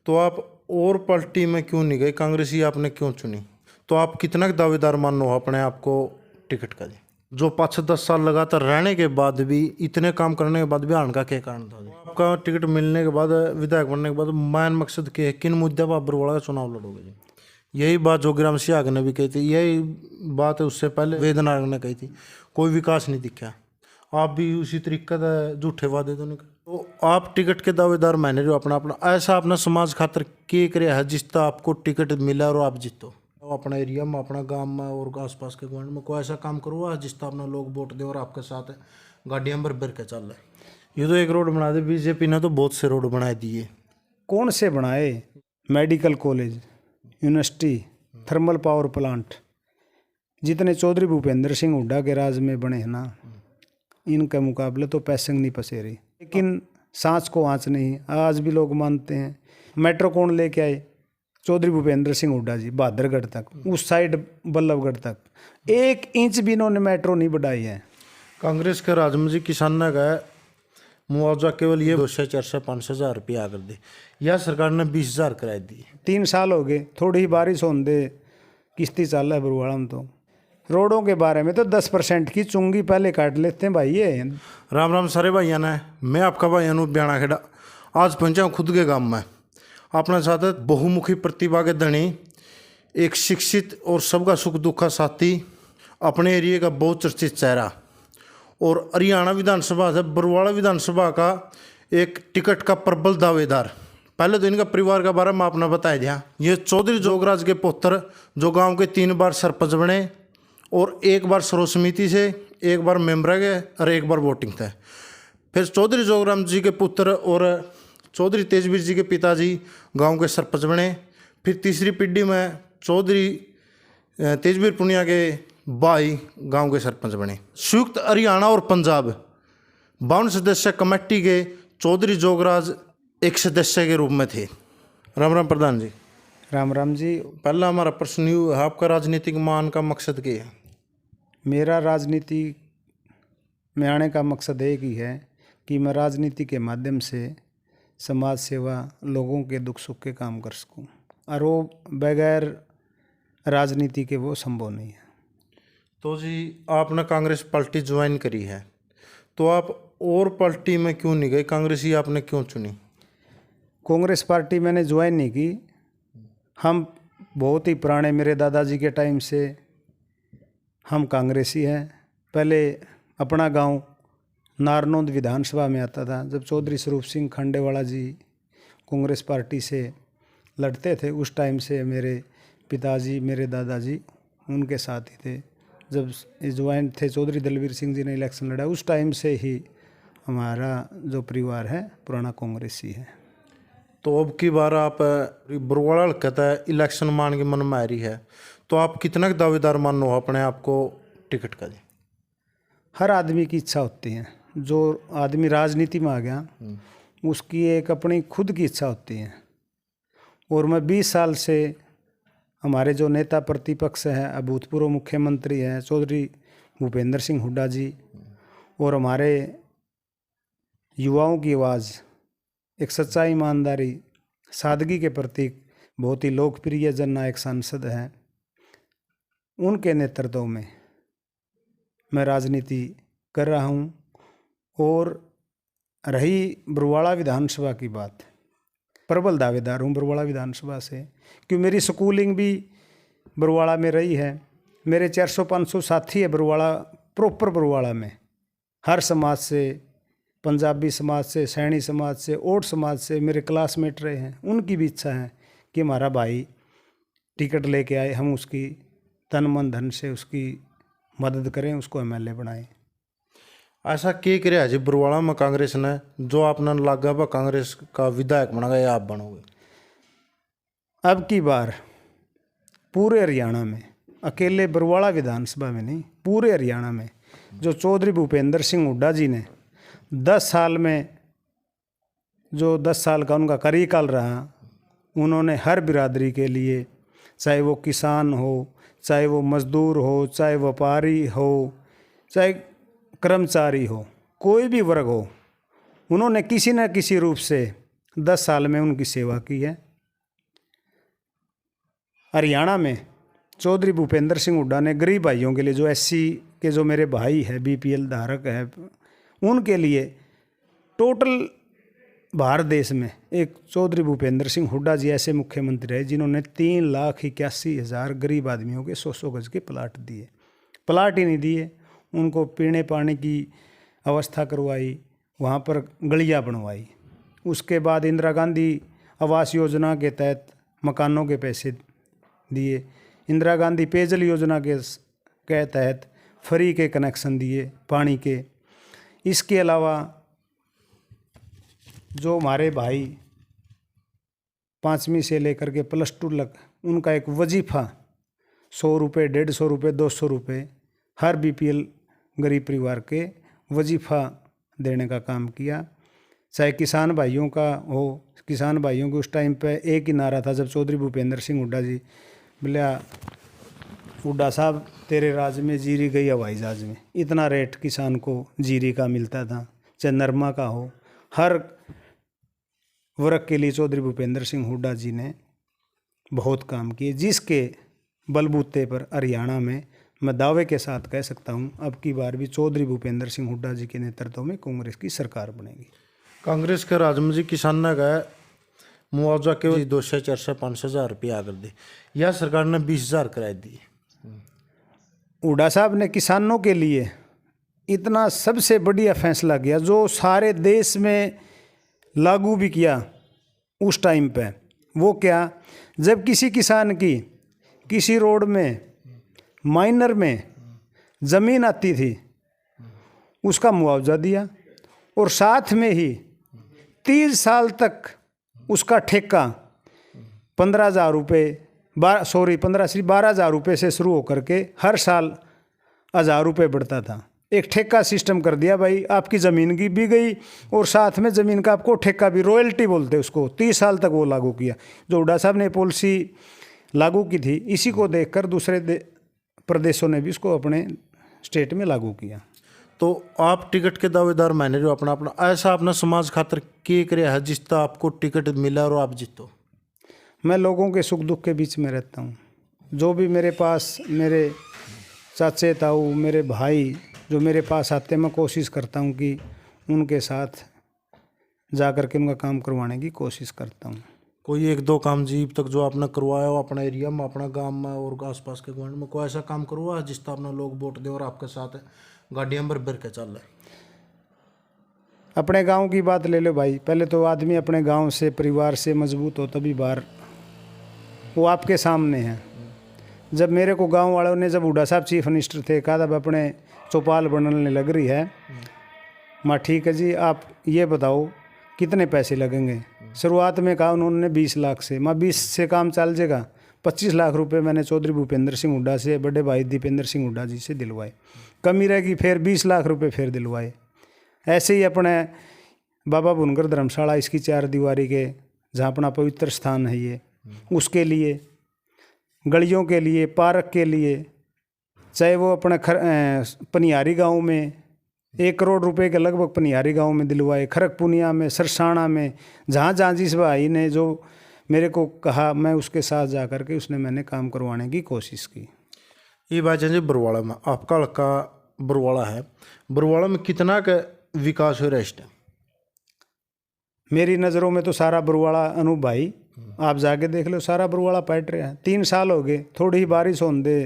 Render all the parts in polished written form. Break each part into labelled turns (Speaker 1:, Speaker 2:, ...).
Speaker 1: तो आप और पार्टी में क्यों नहीं गए, कांग्रेस ही आपने क्यों चुनी? तो आप कितना दावेदार मानो अपने आप को टिकट का जी? जो 5-10 साल लगातार रहने के बाद भी, इतने काम करने के बाद भी आने का क्या कारण था जी? आपका टिकट मिलने के बाद, विधायक बनने के बाद मैन मकसद के किन मुद्दे पर आप बरवाड़ा का चुनाव लड़ोगे जी? यही बात जो ग्राम सियाग ने भी कही थी, यही बात उससे पहले वेदनारायण ने कही थी, कोई विकास नहीं दिखा। आप भी उसी तरीके का झूठे वादे तो नहीं कर, तो आप टिकट के दावेदार मैंने जो अपना अपना ऐसा अपना समाज खातर के करे है जिसका आपको टिकट मिला और आप जीतो, अपना एरिया में, अपना गांव में और आसपास के गांव में कोई ऐसा काम करो जिसका अपना लोग वोट दे और आपके साथ गाड़ियां भर भर के चल रहे। ये तो एक रोड बना दे, बीजेपी ने तो बहुत से रोड बना दिए।
Speaker 2: कौन से बनाए? Medical college, university, thermal power plant, जितने चौधरी भूपेंद्र सिंह हुड्डा के राज में बने हैं ना, इनके मुकाबले तो पैसंग नहीं पसेरी। लेकिन सांच को आँच नहीं, आज भी लोग मानते हैं। मेट्रो कौन लेके आए? चौधरी भूपेंद्र सिंह हुड्डा जी, बहादुरगढ़ तक, उस साइड बल्लभगढ़ तक 1 इंच भी इन्होंने मेट्रो नहीं बढ़ाई है।
Speaker 1: कांग्रेस के राज में जी किसान का मुआवजा केवल ये 200-400-500 हज़ार रुपया कर दे, यह सरकार ने 20,000 कराई दी।
Speaker 2: 3 साल हो गए, थोड़ी ही बारिश होने दे, किश्ती चल रहा है बरुआड़ा में। तो रोडों के बारे में तो 10% की चुंगी पहले काट लेते हैं भाई। ये
Speaker 1: राम राम सारे भाइयों ने, मैं आपका भाई अनूप ब्याणा खेड़ा आज पहुंचा हूँ खुद के गांव में। अपने साथ बहुमुखी प्रतिभा के धनी, एक शिक्षित और सबका सुख दुख का साथी, अपने एरिया का बहुत चर्चित चेहरा और हरियाणा विधानसभा से बरवाड़ा विधानसभा का एक टिकट का प्रबल दावेदार। पहले तो इनका परिवार का बारे में आपने बताया दिया। ये चौधरी जोगराज के पुत्र जो गांव के 3 बार सरपंच बने और 1 बार सर्व समिति से, 1 बार मेंबर गए और 1 बार वोटिंग थे। फिर चौधरी जोगराम जी के पुत्र और चौधरी तेजवीर जी के पिताजी गांव के सरपंच बने। फिर तीसरी पीढ़ी में चौधरी तेजवीर पुनिया के भाई गांव के सरपंच बने। संयुक्त हरियाणा और पंजाब 52 सदस्य कमेटी के चौधरी जोगराज एक सदस्य के रूप में थे। राम राम प्रधान जी।
Speaker 2: राम राम जी।
Speaker 1: पहला हमारा प्रश्न यू है, आपका राजनीतिक मान का मकसद क्या है?
Speaker 2: मेरा राजनीति में आने का मकसद एक ही है कि मैं राजनीति के माध्यम से समाज सेवा, लोगों के दुख सुख के काम कर सकूं, और वो बगैर राजनीति के वो संभव नहीं है।
Speaker 1: तो जी आपने कांग्रेस पार्टी ज्वाइन करी है, तो आप और पार्टी में क्यों नहीं गए? कांग्रेस ही आपने क्यों चुनी?
Speaker 2: कांग्रेस पार्टी मैंने ज्वाइन नहीं की। हम बहुत ही पुराने, मेरे दादाजी के टाइम से हम कांग्रेसी हैं। पहले अपना गांव नारनौंद विधानसभा में आता था, जब चौधरी स्वरूप सिंह खंडेवाला जी कांग्रेस पार्टी से लड़ते थे, उस टाइम से मेरे पिताजी, मेरे दादाजी उनके साथ ही थे। जब ज्वाइन थे चौधरी दलवीर सिंह जी ने इलेक्शन लड़ा, उस टाइम से ही हमारा जो परिवार है पुराना कांग्रेसी है।
Speaker 1: तो अब की बार आप बरवाड़ा कहता है इलेक्शन मान के मन में आ रही है, तो आप कितना दावेदार मानो अपने आप को टिकट का जी?
Speaker 2: हर आदमी की इच्छा होती है। जो आदमी राजनीति में आ गया उसकी एक अपनी खुद की इच्छा होती है। और मैं 20 साल से हमारे जो नेता प्रतिपक्ष हैं, अभूतपूर्व मुख्यमंत्री हैं चौधरी भूपेंद्र सिंह हुड्डा जी, और हमारे युवाओं की आवाज़, एक सच्चाई, ईमानदारी, सादगी के प्रतीक, बहुत ही लोकप्रिय जननायक सांसद हैं, उनके नेतृत्व में मैं राजनीति कर रहा हूं। और रही बरवाड़ा विधानसभा की बात, प्रबल दावेदार हूँ बरवाड़ा विधानसभा से, क्योंकि मेरी स्कूलिंग भी बरवाड़ा में रही है। मेरे 400-500 साथी है बरवाड़ा, प्रॉपर बरवाड़ा में, हर समाज से, पंजाबी समाज से, सैनी समाज से, ओट समाज से मेरे क्लासमेट रहे हैं। उनकी भी इच्छा है कि हमारा भाई टिकट लेके आए, हम उसकी तन मन धन से उसकी मदद करें, उसको एमएलए बनाएं।
Speaker 1: ऐसा क्या करे जी बरवाड़ा में कांग्रेस ने जो आपने लगा हुआ कांग्रेस का विधायक बना गया, आप बनोगे?
Speaker 2: अब की बार पूरे हरियाणा में, अकेले बरवाड़ा विधानसभा में नहीं, पूरे हरियाणा में जो चौधरी भूपेंद्र सिंह हुड्डा जी ने 10 साल में, जो 10 साल का उनका कार्यकाल रहा, उन्होंने हर बिरादरी के लिए, चाहे वो किसान हो, चाहे वो मजदूर हो, चाहे व्यापारी हो, चाहे कर्मचारी हो, कोई भी वर्ग हो, उन्होंने किसी न किसी रूप से 10 साल में उनकी सेवा की है। हरियाणा में चौधरी भूपेंद्र सिंह हुड्डा ने गरीब भाइयों के लिए, जो एससी के जो मेरे भाई है, बीपीएल धारक है, उनके लिए टोटल भारत देश में एक चौधरी भूपेंद्र सिंह हुड्डा जी ऐसे मुख्यमंत्री रहे जिन्होंने 3,81,000 गरीब आदमियों के 100 गज के प्लाट दिए। प्लाट ही नहीं दिए, उनको पीने पानी की व्यवस्था करवाई, वहाँ पर गलियाँ बनवाई। उसके बाद इंदिरा गांधी आवास योजना के तहत मकानों के पैसे दिए, इंदिरा गांधी पेयजल योजना के तहत फ्री के कनेक्शन दिए पानी के। इसके अलावा जो हमारे भाई 5वीं से लेकर के +2 तक, उनका एक वजीफ़ा 100 रुपये, 150 रुपये, 200 रुपये हर बीपीएल गरीब परिवार के वजीफ़ा देने का काम किया। चाहे किसान भाइयों का हो, किसान भाइयों के उस टाइम पे एक ही नारा था जब चौधरी भूपेंद्र सिंह हुड्डा जी बोलिया, हुड्डा साहब तेरे राज में जीरी गई हवाई जहाज में। इतना रेट किसान को जीरी का मिलता था, चाहे नरमा का हो, हर वर्ग के लिए चौधरी भूपेंद्र सिंह हुड्डा जी ने बहुत काम किए, जिसके बलबूते पर हरियाणा में मैं दावे के साथ कह सकता हूं अब की बार भी चौधरी भूपेंद्र सिंह हुड्डा जी के नेतृत्व में कांग्रेस की सरकार बनेगी।
Speaker 1: कांग्रेस के राज में जी किसान ने गए मुआवजा के 200, 400, 500 हज़ार रुपये आकर दे, यह सरकार ने 20,000 कराए दिए।
Speaker 2: हुड्डा साहब ने किसानों के लिए इतना सबसे बढ़िया फैसला किया जो सारे देश में लागू भी किया उस टाइम पे। वो क्या, जब किसी किसान की किसी रोड में माइनर में ज़मीन आती थी उसका मुआवजा दिया, और साथ में ही 30 साल तक उसका ठेका 15,000 रुपये 12,000 रुपये से शुरू होकर के हर साल 1,000 रुपये बढ़ता था। एक ठेका सिस्टम कर दिया भाई, आपकी ज़मीन की भी गई और साथ में ज़मीन का आपको ठेका भी, रॉयल्टी बोलते उसको, 30 साल तक वो लागू किया। जो हुड्डा साहब ने पॉलिसी लागू की थी, इसी को देखकर दूसरे प्रदेशों ने भी इसको अपने स्टेट में लागू किया।
Speaker 1: तो आप टिकट के दावेदार माने जो अपना अपना ऐसा अपना समाज खातर के करे है जिसका आपको टिकट मिला और आप जीतो?
Speaker 2: मैं लोगों के सुख दुख के बीच में रहता हूँ। जो भी मेरे पास, मेरे चाचे ताऊ, मेरे भाई जो मेरे पास आते हैं, मैं कोशिश करता हूँ कि उनके साथ जा कर के उनका काम करवाने की कोशिश करता हूँ।
Speaker 1: कोई 1-2 काम जीव तक जो आपने करवाया हो अपना एरिया में, अपना गांव में और आसपास के गांव में, कोई ऐसा काम करवा जिसका अपना लोग वोट दे और आपके साथ गाड़ियाँ भर भर के चल रहे?
Speaker 2: अपने गांव की बात ले लो भाई, पहले तो आदमी अपने गांव से, परिवार से मजबूत हो तभी बाहर, वो आपके सामने है। जब मेरे को गांव वालों ने, जब हुड्डा साहब चीफ मिनिस्टर थे, कहा था अपने चौपाल बनने लग रही है, माँ ठीक है जी, आप ये बताओ कितने पैसे लगेंगे। शुरुआत में कहा उन्होंने 20 लाख से, माँ 20 से काम चल जाएगा। 25 लाख रुपए मैंने चौधरी भूपेंद्र सिंह हुड्डा से, बड़े भाई दीपेंद्र सिंह हुड्डा जी से दिलवाए। कमी रहेगी फिर 20 लाख रुपए फिर दिलवाए। ऐसे ही अपने बाबा भुनकर धर्मशाला, इसकी 4 दीवारी के, जहाँ अपना पवित्र स्थान है ये, उसके लिए, गलियों के लिए, पार्क के लिए, चाहे वो अपने पनियारी गांव में 1 करोड़ रुपए के लगभग पनियारी गांव में दिलवाए, खरगपुनिया में, सरसाना में, जहाँ जहाँ जिस भाई ने जो मेरे को कहा, मैं उसके साथ जा कर के मैंने काम करवाने की कोशिश की।
Speaker 1: ये बात है जी, बरवाड़ा में आपका लड़का बरवाड़ा है, बरवाड़ा में कितना का विकास हो रहा है इस टाइम?
Speaker 2: मेरी नज़रों में तो सारा बरवाड़ा, अनूप भाई आप जाके देख लो, सारा बरवाड़ा पैट रहा है। 3 साल हो गए, थोड़ी ही बारिश होने दे,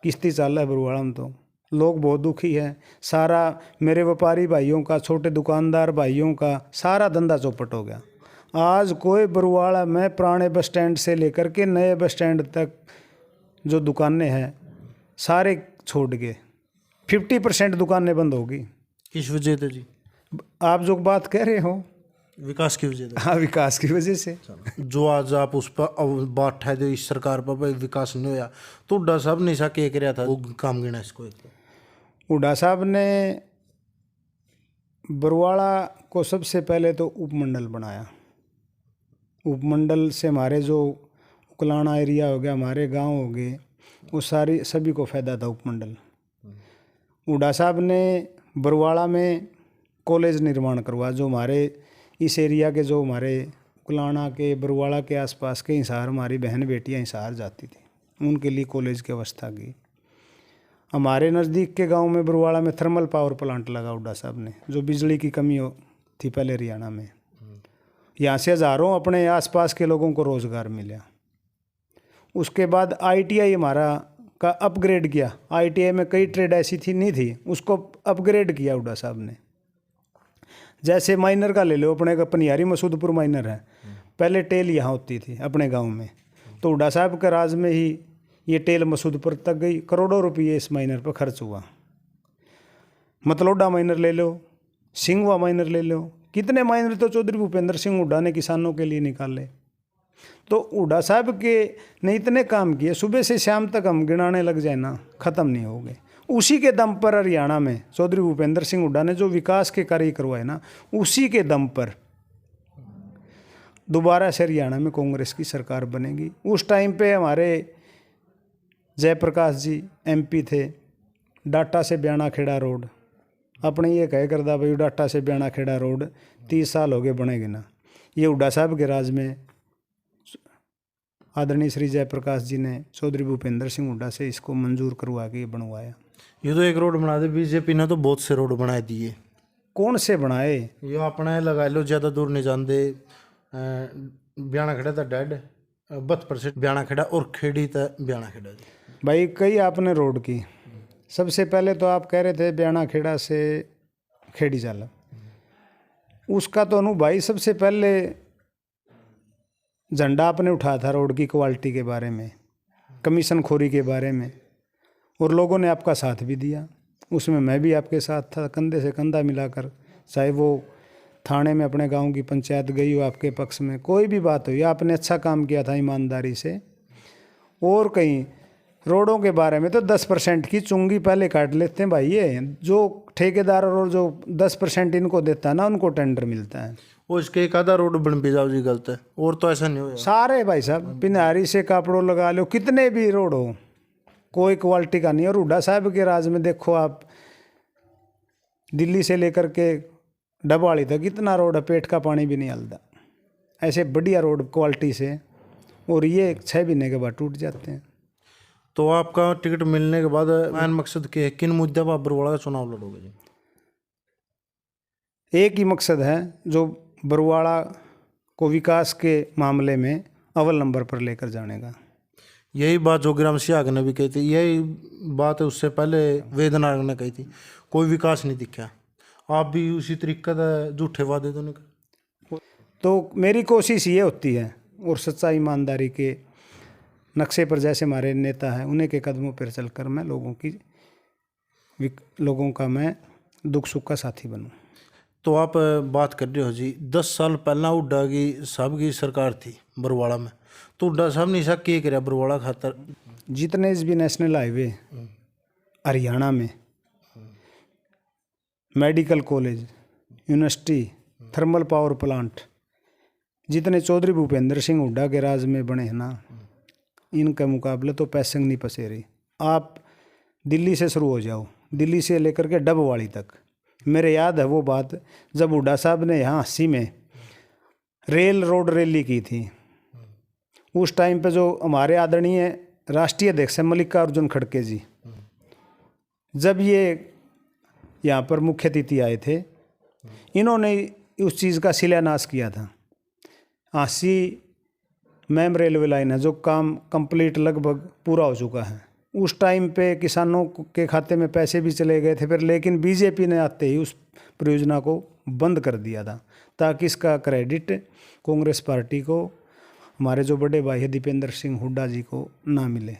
Speaker 2: किश्ती चल रहा है बरवाड़ा में, तो लोग बहुत दुखी हैं। सारा मेरे व्यापारी भाइयों का, छोटे दुकानदार भाइयों का सारा धंधा चौपट हो गया। आज कोई बरवाड़ा में पुराने बस स्टैंड से लेकर के नए बस स्टैंड तक जो दुकानें हैं सारे छोड़ गए। 50% दुकानें बंद होगी।
Speaker 1: किस वजह से जी?
Speaker 2: आप जो बात कह रहे हो,
Speaker 1: विकास की वजह से।
Speaker 2: हाँ, विकास की वजह से।
Speaker 1: जो आज आप उस पर बात उठाए दो, इस सरकार पर भाई विकास नहीं होया, तो हुड्डा साहब ने ऐसा कह रहा था, वो काम गिना इसको।
Speaker 2: हुड्डा साहब ने बरवाड़ा को सबसे पहले तो उपमंडल बनाया। उपमंडल से हमारे जो उकलाना एरिया हो गया, हमारे गांव हो गए, वो सभी को फ़ायदा था उपमंडल। हुड्डा साहब ने बरवाड़ा में कॉलेज निर्माण करवा, जो हमारे इस एरिया के जो हमारे कुलाणा के बरुवाड़ा के आसपास के हिसार हमारी बहन बेटियां हिसार जाती थी, उनके लिए कॉलेज की व्यवस्था की। हमारे नज़दीक के गांव में बरुवाड़ा में थर्मल पावर प्लांट लगा हुड्डा साहब ने, जो बिजली की कमी थी पहले हरियाणा में। यहाँ से हज़ारों अपने आसपास के लोगों को रोज़गार मिला। उसके बाद ITI हमारा का अपग्रेड किया। ITI में कई ट्रेड ऐसी थी नहीं थी, उसको अपग्रेड किया हुड्डा साहब ने। जैसे माइनर का ले लो, अपने का पनियारी मसूदपुर माइनर है, पहले टेल यहाँ होती थी अपने गांव में, तो हुड्डा साहब के राज में ही ये टेल मसूदपुर तक गई। करोड़ों रुपये इस माइनर पर खर्च हुआ। मतलोडा माइनर ले लो, सिंगवा माइनर ले लो, कितने माइनर तो चौधरी भूपेंद्र सिंह हुड्डा ने किसानों के लिए निकाले। तो हुड्डा साहब के ने इतने काम किए, सुबह से शाम तक हम गिनाने लग जाए ना, ख़त्म नहीं हो गए। उसी के दम पर हरियाणा में चौधरी भूपेंद्र सिंह हुड्डा ने जो विकास के कार्य करवाए ना, उसी के दम पर दोबारा से हरियाणा में कांग्रेस की सरकार बनेगी। उस टाइम पे हमारे जयप्रकाश जी MP थे। डाटा से ब्याणा खेड़ा रोड, अपने ये कह करदा भाई डाटा से ब्याणा खेड़ा रोड 30 साल हो गए बनेगी ना। ये हुड्डा साहब के राज में आदरणीय श्री जयप्रकाश जी ने चौधरी भूपेंद्र सिंह हुड्डा से इसको मंजूर करवा के बनवाया।
Speaker 1: ये तो एक रोड बना दे, बीजेपी ने तो बहुत से रोड बना दिए।
Speaker 2: कौन से बनाए?
Speaker 1: ये अपना लगा लो, ज़्यादा दूर नहीं जानते। ब्याणा खेड़ा था डेड 32% ब्याणा खेड़ा और खेड़ी था ब्याणा खेड़ा जी।
Speaker 2: भाई कई आपने रोड की। सबसे पहले तो आप कह रहे थे ब्याणा खेड़ा से खेड़ी जाला, उसका तो अनु भाई सबसे पहले झंडा आपने उठाया था रोड की क्वालिटी के बारे में, कमीशन खोरी के बारे में, और लोगों ने आपका साथ भी दिया। उसमें मैं भी आपके साथ था, कंधे से कंधा मिलाकर। चाहे वो थाने में अपने गांव की पंचायत गई हो आपके पक्ष में, कोई भी बात हुई, आपने अच्छा काम किया था ईमानदारी से। और कहीं रोडों के बारे में तो 10% की चुंगी पहले काट लेते हैं भाई। ये जो ठेकेदार और जो 10% इनको देता है ना, उनको टेंडर मिलता है।
Speaker 1: वो इसके एक आधा रोड बन भी जाओ जी गलत है, और तो ऐसा नहीं हो।
Speaker 2: सारे भाई साहब पिनारी से कापड़ो लगा लो, कितने भी रोड हो, कोई क्वालिटी का नहीं। और हुड्डा साहब के राज में देखो आप, दिल्ली से लेकर के डबवाली तक कितना रोड है, पेट का पानी भी नहीं हलता, ऐसे बढ़िया रोड क्वालिटी से। और ये 6 महीने के बाद टूट जाते हैं।
Speaker 1: तो आपका टिकट मिलने के बाद मैन मकसद के किन मुद्दे पर आप बरुवाड़ा का चुनाव लड़ोगे जी?
Speaker 2: एक ही मकसद है, जो बरुवाड़ा को विकास के मामले में अव्वल नंबर पर लेकर जाने का।
Speaker 1: यही बात जोगीराम सियाग ने भी कही थी, यही बात उससे पहले वेदनाग ने कही थी। कोई विकास नहीं दिखा, आप भी उसी तरीके का झूठे वादे तो नहीं कर।
Speaker 2: तो मेरी कोशिश ये होती है, और सच्चाई ईमानदारी के नक्शे पर जैसे हमारे नेता हैं, उन्हीं के कदमों पर चलकर मैं लोगों का मैं दुख सुख का साथी बनूं।
Speaker 1: तो आप बात कर रहे हो जी, 10 साल पहला हुड्डा की साहब की सरकार थी बरुवाड़ा में, तो हुड्डा साहब ने ऐसा क्या करा बरुवाड़ा खातर?
Speaker 2: जितने भी नेशनल हाईवे हरियाणा में, medical college, university, thermal power plant, जितने चौधरी भूपेंद्र सिंह हुड्डा के राज में बने हैं ना, इनके मुकाबले तो पैसंग नहीं पसेरी। आप दिल्ली से शुरू हो जाओ, दिल्ली से लेकर के डबवाली तक। मेरे याद है वो बात, जब हुड्डा साहब ने यहाँ 80 में रेल रोड रैली की थी। उस टाइम पे जो हमारे आदरणीय राष्ट्रीय अध्यक्ष हैं मल्लिकार्जुन खड़गे जी, जब ये यहाँ पर मुख्य अतिथि आए थे, इन्होंने उस चीज़ का शिलान्यास किया था। 80 मैम रेलवे लाइन है, जो काम कंप्लीट लगभग पूरा हो चुका है। उस टाइम पे किसानों के खाते में पैसे भी चले गए थे फिर, लेकिन बीजेपी ने आते ही उस परियोजना को बंद कर दिया था, ताकि इसका क्रेडिट कांग्रेस पार्टी को, हमारे जो बड़े भाई है दीपेंद्र सिंह हुड्डा जी को ना मिले।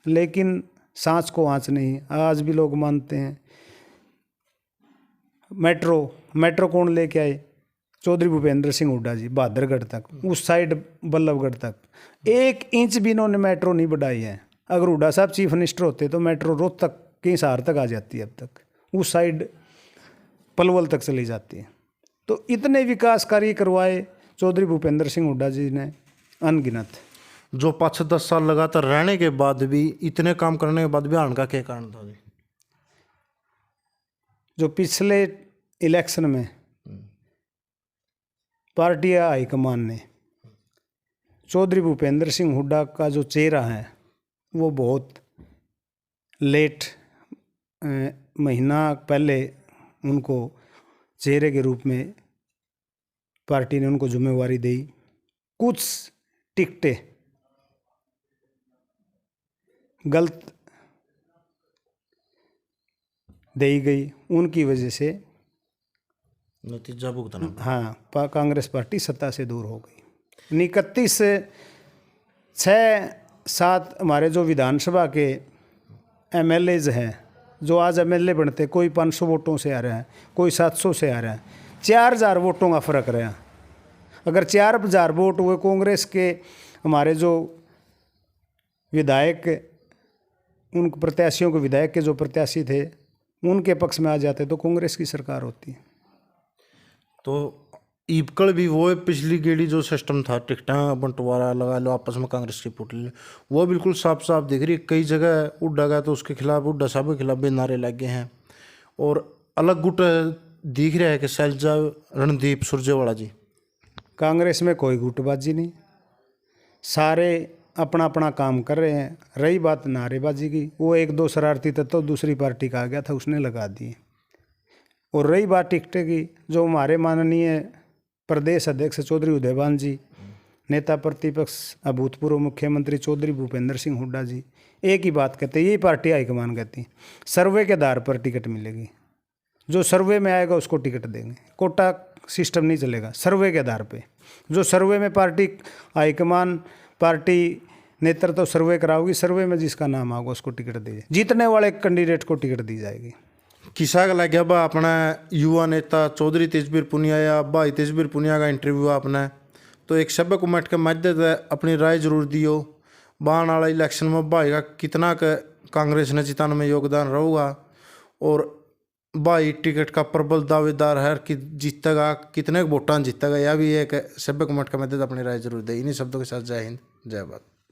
Speaker 2: लेकिन सांच को आँच नहीं, आज भी लोग मानते हैं। मेट्रो कौन लेके आए? चौधरी भूपेंद्र सिंह हुड्डा जी, बहादुरगढ़ तक, उस साइड बल्लभगढ़ तक 1 इंच भी इन्होंने मेट्रो नहीं बढ़ाई है। अगर हुड्डा साहब चीफ मिनिस्टर होते तो मेट्रो रोहतक के हिसार तक आ जाती है, अब तक उस साइड पलवल तक चली जाती है। तो इतने विकास कार्य करवाए चौधरी भूपेंद्र सिंह हुड्डा जी ने अनगिनत।
Speaker 1: जो 5-10 साल लगातार रहने के बाद भी, इतने काम करने के बाद भी हारने का क्या कारण था जी?
Speaker 2: जो पिछले इलेक्शन में पार्टी हाईकमान ने चौधरी भूपेंद्र सिंह हुड्डा का जो चेहरा है वो बहुत लेट महीना पहले उनको चेहरे के रूप में पार्टी ने उनको जिम्मेवारी दी। कुछ टिकटें गलत दी गई, उनकी वजह से
Speaker 1: नतीजा भुगतना।
Speaker 2: हाँ, कांग्रेस पार्टी सत्ता से दूर हो गई। 31 से 6-7 हमारे जो विधानसभा के एमएलएज हैं, जो आज एमएलए बनते, कोई 500 वोटों से आ रहा है, कोई 700 से आ रहा है, 4000 वोटों का फर्क रहा। अगर 4000 वोट हुए कांग्रेस के, हमारे जो विधायक, उन प्रत्याशियों के, विधायक के जो प्रत्याशी थे उनके पक्ष में आ जाते तो कांग्रेस की सरकार होती।
Speaker 1: तो ईपकल भी वो है, पिछली गेड़ी जो सिस्टम था टिकटा बंटवारा लगा लो आपस में कांग्रेस की पुटली, वो बिल्कुल साफ साफ दिख रही है। कई जगह उड्डा गया तो उसके खिलाफ, उड्डा साहब के खिलाफ भी नारे लगे हैं। और अलग गुट दिख रहा है कि शैलजा रणदीप सुरजेवाला जी।
Speaker 2: कांग्रेस में कोई गुटबाजी नहीं, सारे अपना अपना काम कर रहे हैं। रही बात नारेबाजी की, वो 1-2 शरारती तत्व दूसरी पार्टी का आ गया था, उसने लगा दिए। और रही बात टिकटे की, जो हमारे माननीय प्रदेश अध्यक्ष चौधरी उदयभान जी, नेता प्रतिपक्ष अभूतपूर्व मुख्यमंत्री चौधरी भूपेंद्र सिंह हुड्डा जी एक ही बात कहते हैं, यही पार्टी हाईकमान कहती है, सर्वे के आधार पर टिकट मिलेगी, जो सर्वे में आएगा उसको टिकट देंगे, कोटा सिस्टम नहीं चलेगा, सर्वे के आधार पे। जो सर्वे में पार्टी हाईकमान, पार्टी नेतृत्व सर्वे कराओगी, सर्वे में जिसका नाम आएगा उसको टिकट दी, जीतने वाले कैंडिडेट को टिकट दी जाएगी।
Speaker 1: किसा का लग गया बा अपना युवा नेता चौधरी तेजबीर पुनिया या भाई तेजबीर पुनिया का इंटरव्यू आपने, तो एक सभ्य कमेंट के माध्यम से अपनी राय जरूर दियो। बाण वाला इलेक्शन में भाई का कितना कांग्रेस ने जिताने में योगदान रहूगा, और भाई टिकट का प्रबल दावेदार है कि जीतेगा, कितने वोटां जीतेगा, यह भी एक सभ्य कमेंट के माध्यम से अपनी राय जरूर दे। इन्हीं शब्दों के साथ जय हिंद, जय भारत।